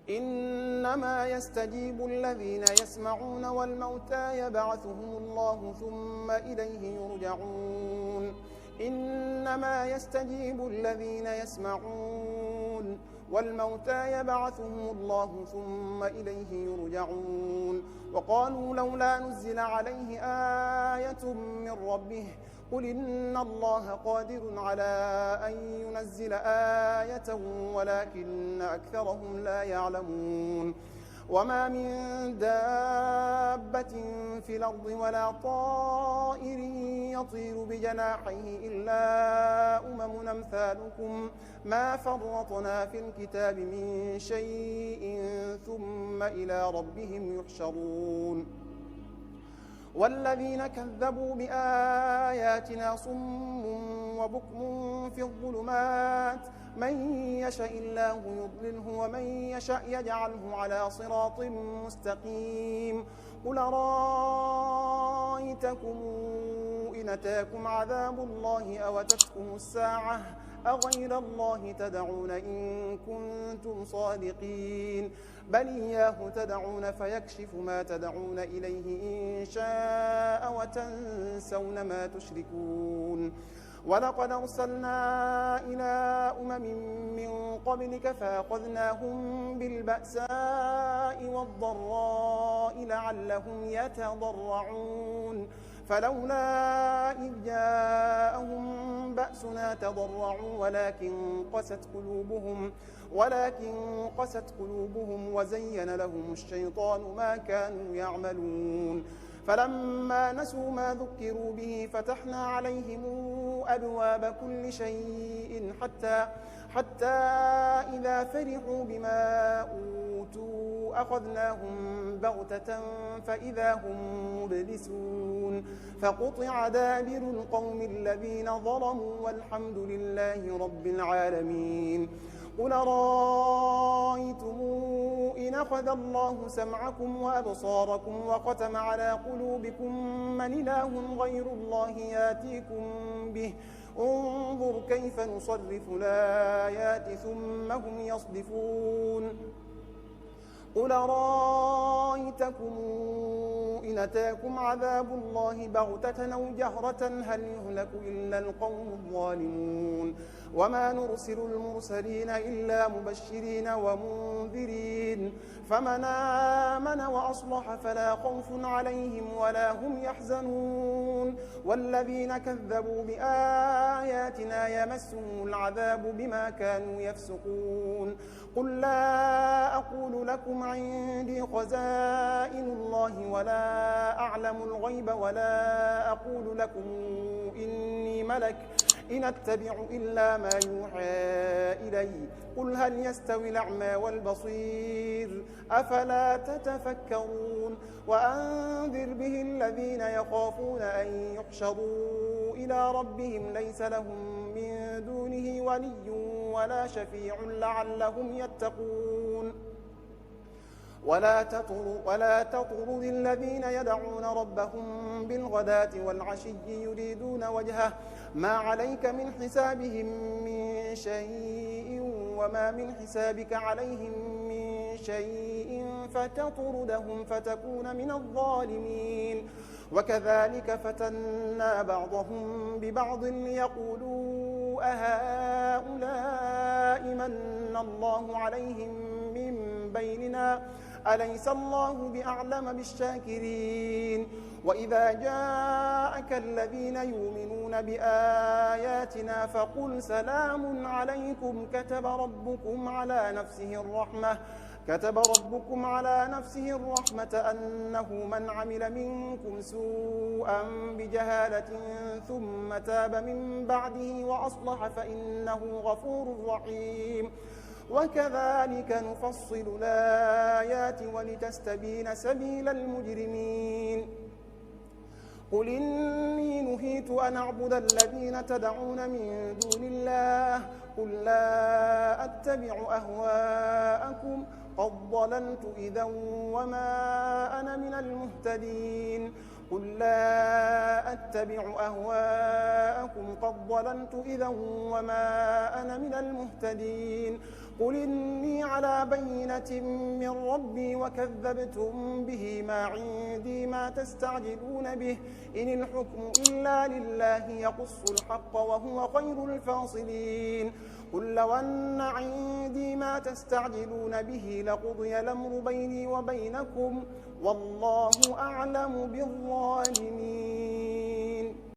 إنما يستجيب الذين يسمعون والموتى يبعثهم الله ثم إليه يرجعون إنما يستجيب الذين يسمعون والموتى يبعثهم الله ثم إليه يرجعون وقالوا لولا نزل عليه آية من ربه قل إن الله قادر على أن ينزل آية ولكن أكثرهم لا يعلمون وما من دابة في الأرض ولا طائر يطير بجناحيه إلا أمم أمثالكم ما فرطنا في الكتاب من شيء ثم إلى ربهم يحشرون والذين كذبوا بآياتنا صم وبكم في الظلمات من يشاء الله يضلله ومن يشاء يجعله على صراط مستقيم قل رأيتكم إن أتاكم عذاب الله أو أتتكم الساعة أغير الله تدعون إن كنتم صادقين بل إياه تدعون فيكشف ما تدعون إليه إن شاء وتنسون ما تشركون ولقد أرسلنا إلى أمم من قبلك فأخذناهم بالبأساء والضراء لعلهم يتضرعون فلولا إذ جاءهم بأسنا تضرعوا ولكن قست قلوبهم وزين لهم الشيطان ما كانوا يعملون فلما نسوا ما ذكروا به فتحنا عليهم أبواب كل شيء حتى إذا فرحوا بما أوتوا أخذناهم بغتة فإذا هم مبلسون فقطع دابر القوم الذين ظلموا والحمد لله رب العالمين قل رأيتم إن أخذ الله سمعكم وأبصاركم وختم على قلوبكم من إله غير الله ياتيكم به انظر كيف نصرف الآيات ثم هم يصدفون قل رأيتكم إن أتاكم عذاب الله بغتة أو جهرة هل يهلك إلا القوم الظالمون وما نرسل المرسلين إلا مبشرين ومنذرين فمن آمن وأصلح فلا خوف عليهم ولا هم يحزنون والذين كذبوا بآياتنا يمسهم العذاب بما كانوا يفسقون قل لا أقول لكم عندي خزائن الله ولا أعلم الغيب ولا أقول لكم إني ملك إن أتبع إلا ما يوحى إلي قل هل يستوي الأعمى والبصير أفلا تتفكرون وأنذر به الذين يخافون أن يحشروا إلى ربهم ليس لهم من دونه ولي ولا شفيع لعلهم يتقون ولا تطرد الذين يدعون ربهم بالغداة والعشي يريدون وجهه ما عليك من حسابهم من شيء وما من حسابك عليهم من شيء فتطردهم فتكون من الظالمين وكذلك فتنا بعضهم ببعض ليقولوا أهؤلاء من الله عليهم من بيننا أليس الله بأعلم بالشاكرين وإذا جاءك الذين يؤمنون بآياتنا فقل سلام عليكم كتب ربكم على نفسه الرحمة أنه من عمل منكم سوءا بجهالة ثم تاب من بعده وأصلح فإنه غفور رحيم وكذلك نفصل الآيات ولتستبين سبيل المجرمين قل إني نهيت أن أعبد الذين تدعون من دون الله قل لا أتبع أهواءكم قد ضللت إذا وما أنا من المهتدين قل لا أتبع أهواءكم قد ضللت إذا وما أنا من المهتدين قل إني على بينة من ربي وكذبتم به، ما عندي ما تستعجلون به، إن الحكم إلا لله يقص الحق وهو خير الفاصلين. قل لو أن عندي ما تستعجلون به لقضي الأمر بيني وبينكم والله أعلم بالظالمين.